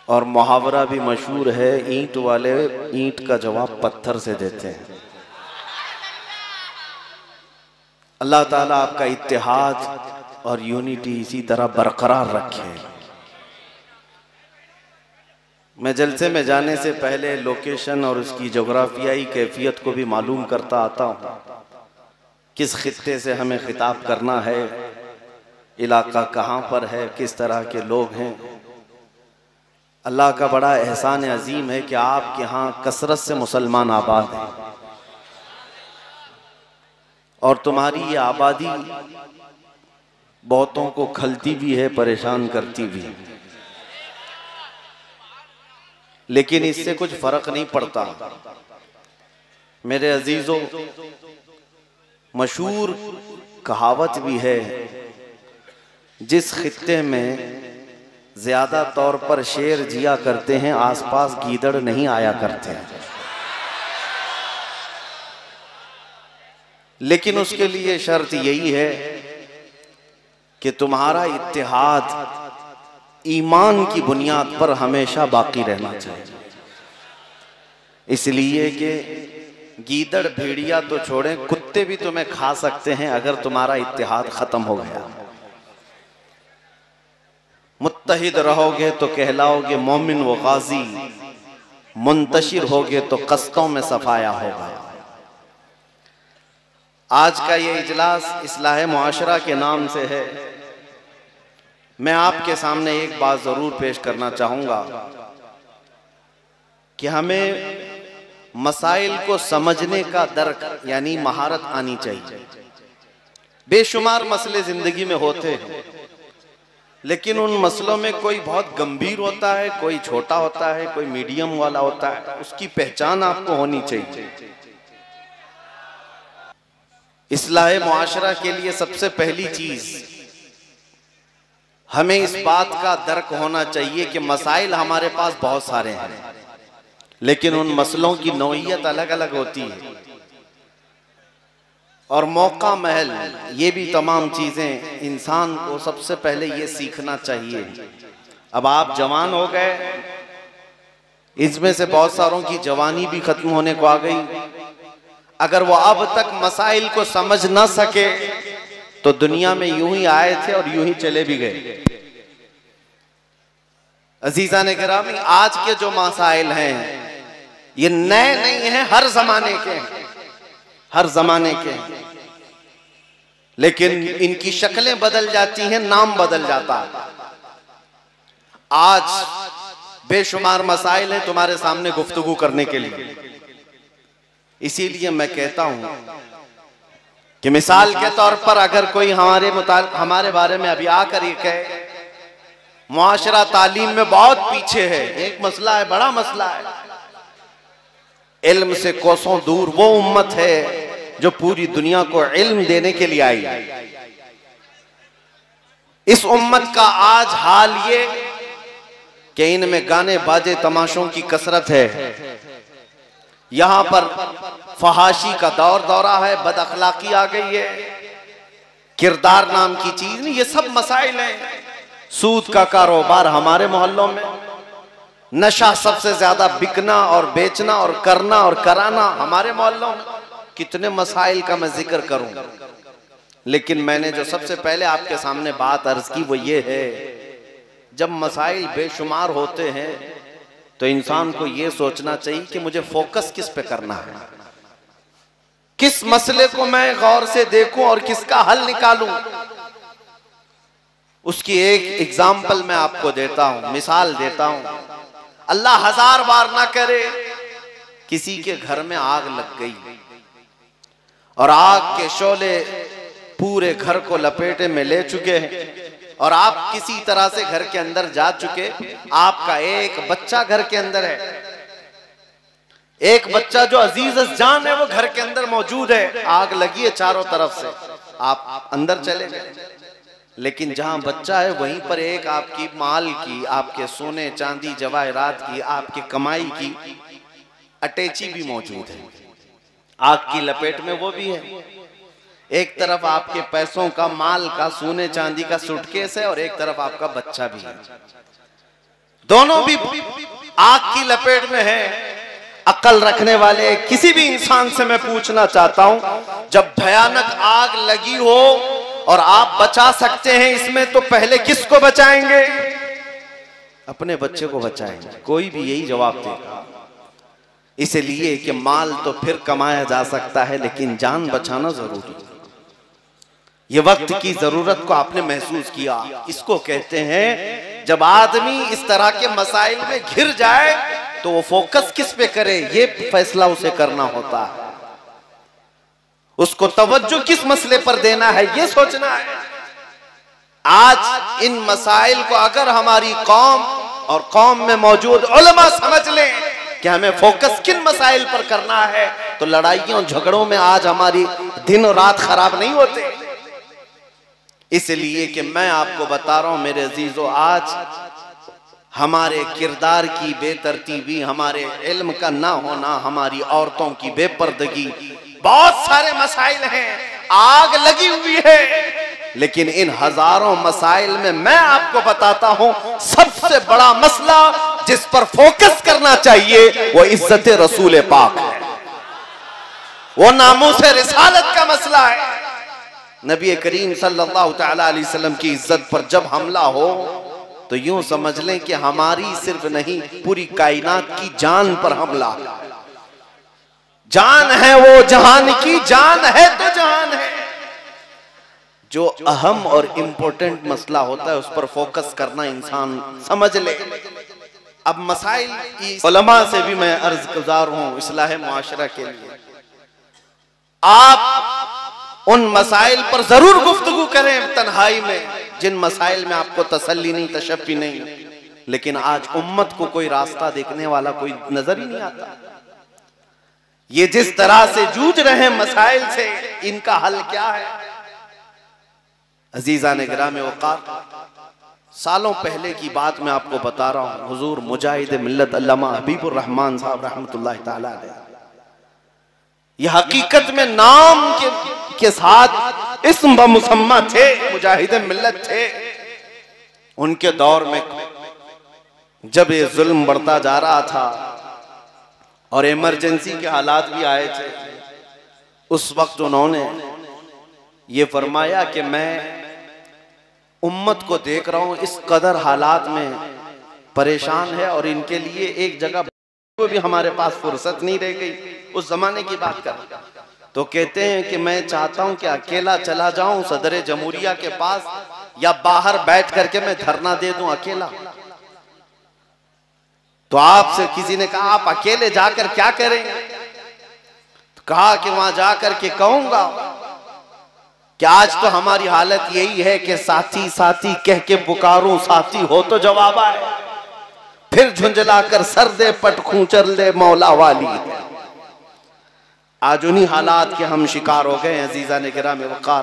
और मुहावरा भी मशहूर है, ईंट वाले ईंट का जवाब पत्थर से देते हैं। अल्लाह ताला आपका इत्तेहाद और यूनिटी इसी तरह बरकरार रखे। मैं जलसे में जाने से पहले लोकेशन और उसकी जोग्राफियाई कैफियत को भी मालूम करता आता हूँ, किस खित्ते से हमें खिताब करना है, इलाका कहाँ पर है, किस तरह के लोग हैं। अल्लाह का बड़ा एहसान अजीम है कि आपके यहाँ कसरत से मुसलमान आबाद हैं और तुम्हारी ये आबादी बहुतों को खलती भी है, परेशान करती भी है, लेकिन इससे कुछ फर्क नहीं पड़ता। मेरे अजीजों, मशहूर कहावत भी है, जिस खित्ते में ज्यादा तौर पर शेर जिया करते हैं आसपास गीदड़ नहीं आया करते हैं। लेकिन उसके लिए शर्त यही है कि तुम्हारा इत्तेहाद ईमान की बुनियाद पर हमेशा बाकी रहना चाहिए। इसलिए कि गीदड़ भेड़िया तो छोड़ें, कुत्ते भी तुम्हें खा सकते हैं अगर तुम्हारा इत्तेहाद खत्म हो गया। मुत्तहिद रहोगे तो कहलाओगे मोमिन व गाजी, मुंतशिर होगे तो कस्तों में सफाया होगा। आज का ये इजलास इस्लाह मुआशरा के नाम से है। मैं आपके सामने एक बात जरूर पेश करना चाहूंगा कि हमें मसाइल को समझने का दर्क यानी महारत आनी चाहिए। बेशुमार मसले जिंदगी में होते हैं, लेकिन उन मसलों में कोई बहुत गंभीर होता है, कोई छोटा होता है, कोई मीडियम वाला होता है। उसकी पहचान आपको होनी चाहिए। इस्लाह मुआशरा के लिए सबसे पहली चीज हमें इस बात का दर्क होना चाहिए कि मसाइल हमारे पास बहुत सारे हैं, लेकिन उन मसलों की नौइयत अलग अलग होती है और मौका महल, ये भी तमाम चीजें इंसान को सबसे पहले ये सीखना चाहिए। अब आप जवान हो गए, इसमें से बहुत सारों की जवानी भी खत्म होने को आ गई। अगर वो अब तक मसाइल को समझ ना सके तो दुनिया में यूं ही आए थे और यूं ही चले भी गए। अजीज़ान गिरामी, आज के जो मसाइल हैं ये नए नहीं हैं, हर जमाने के हैं, हर जमाने के हैं, लेकिन इनकी शक्लें बदल जाती हैं, नाम बदल जाता है। आज बेशुमार मसाइल हैं तुम्हारे सामने गुफ्तगू करने के लिए। इसीलिए मैं कहता हूं कि मिसाल के तौर पर अगर कोई हमारे बारे में अभी आकर ये कहे मुआशरा तालीम में बहुत पीछे है, एक मसला है, बड़ा मसला है, इल्म से कोसों दूर वो उम्मत है जो पूरी दुनिया को इल्म देने के लिए आई। इस उम्मत का आज हाल ये कि इनमें गाने बाजे तमाशों की कसरत है, यहां पर फहाशी का दौरा है, बद अखलाकी आ गई है, किरदार नाम की चीज नहीं, ये सब मसाइल हैं। सूद का कारोबार हमारे मोहल्लों में, नशा सबसे ज्यादा बिकना और बेचना और करना और कराना हमारे मोहल्लों में। कितने मसाइल का मैं जिक्र करूं, लेकिन मैंने जो सबसे पहले आपके सामने बात अर्ज की वो ये है, जब मसाइल बेशुमार होते हैं तो इंसान को ये सोचना चाहिए कि मुझे फोकस किस पे करना है, किस मसले को मैं गौर से देखूं और किसका हल निकालूं। उसकी एक एग्जाम्पल मैं आपको देता हूं, मिसाल देता हूं। अल्लाह हजार बार ना करे किसी के घर में आग लग गई और आग के शोले पूरे घर को लपेटे में ले चुके हैं और आप किसी तरह से घर के अंदर जा चुके, आपका एक बच्चा घर के अंदर है, एक बच्चा जो अजीज जान है वो घर के अंदर मौजूद है, आग लगी है चारों तरफ से, आप अंदर चले गए, लेकिन जहां बच्चा है वहीं पर एक आपकी माल की, आपके सोने चांदी जवाहरात की, आपकी कमाई की अटैची भी मौजूद है, आग की लपेट में वो भी है। एक तरफ आपके पैसों का, माल का, सोने चांदी का सूटकेस है और एक तरफ आपका बच्चा भी है। दोनों भी आग की लपेट में हैं। अक्ल रखने वाले किसी भी इंसान से मैं पूछना चाहता हूं, जब भयानक आग लगी हो और आप बचा सकते हैं इसमें, तो पहले किसको बचाएंगे? अपने बच्चे को बचाएंगे। कोई भी यही जवाब देगा। इसलिए कि माल तो फिर कमाया जा सकता है, लेकिन जान बचाना जरूरी है। ये वक्त की जरूरत को आपने महसूस किया। इसको कहते हैं जब आदमी इस तरह के मसाइल में घिर जाए तो वो फोकस किस पे करे, ये फैसला उसे करना होता है। उसको तवज्जो किस मसले पर देना है, ये सोचना है। आज इन मसाइल को अगर हमारी कौम और कौम में मौजूद उलमा समझ लें कि हमें फोकस किन मसाइल पर करना है, तो लड़ाइयों झगड़ों में आज हमारी दिन और रात खराब नहीं होते। इसलिए कि मैं आपको बता रहा हूं मेरे अजीजों, आज हमारे किरदार की बेतरतीबी, हमारे इल्म का ना होना, हमारी औरतों की बेपर्दगी, बहुत सारे मसाइल हैं। आग लगी हुई है, लेकिन इन हजारों मसाइल में मैं आपको बताता हूं सबसे बड़ा मसला जिस पर फोकस करना चाहिए वो इज्जत रसूल पाक है, वो नामूस रिसालत का मसला है। नबी करीम सल्लल्लाहु तआला अलैहि वसल्लम की इज्जत पर जब हमला हो तो यूं समझ लें कि हमारी सिर्फ नहीं, पूरी कायनात की जान पर हमला। जान है वो जहान की, जान है तो जहान है। जो अहम और इंपॉर्टेंट मसला होता है उस पर फोकस करना इंसान समझ ले। अब मसाइल उलमा से भी मैं अर्ज गुजार हूं इस्लाह मुआशरा के लिए, आप उन मसाइल पर जरूर गुफ्तगू करें तन्हाई में जिन मसाइल में आपको तसल्ली नहीं, तशफ़ी नहीं। लेकिन आज उम्मत को कोई रास्ता देखने वाला कोई नजर ही नहीं आता। ये जिस तरह से जूझ रहे हैं मसाइल से, इनका हल क्या है? अजीज़ान गिराम वक़ार, सालों पहले की बात मैं आपको बता रहा हूं। हुजूर मुजाहिद मिल्लत अल्लामा हबीबुर रहमान साहब रहमतुल्लाह तआला अलैह, ये हकीकत में नाम के साथ इस्म ब मुसम्मा थे, मुजाहिद मिल्लत थे। उनके दौर में जब ये जुल्म बढ़ता जा रहा था और इमरजेंसी के हालात भी आए थे, उस वक्त उन्होंने ये फरमाया कि मैं उम्मत को देख रहा हूं इस कदर हालात में परेशान है और इनके लिए एक जगह को भी हमारे पास फुर्सत नहीं रह गई। उस जमाने की बात कर, तो कहते हैं कि मैं चाहता हूं कि अकेला चला जाऊं सदर जमहूरिया के पास, या बाहर बैठ करके मैं धरना दे दूं अकेला। तो आपसे किसी ने कहा आप अकेले जाकर क्या करेंगे? तो कहा कि वहां जाकर के कहूंगा कि आज तो हमारी हालत यही है कि साथी साथी कह के पुकारूं, साथी हो तो जवाब आए, फिर झुंझलाकर सर दे पट खूंचर ले मौला वाली। आज उन्हीं हालात के हम शिकार हो गए अजीज़ान गिराम वक़ार।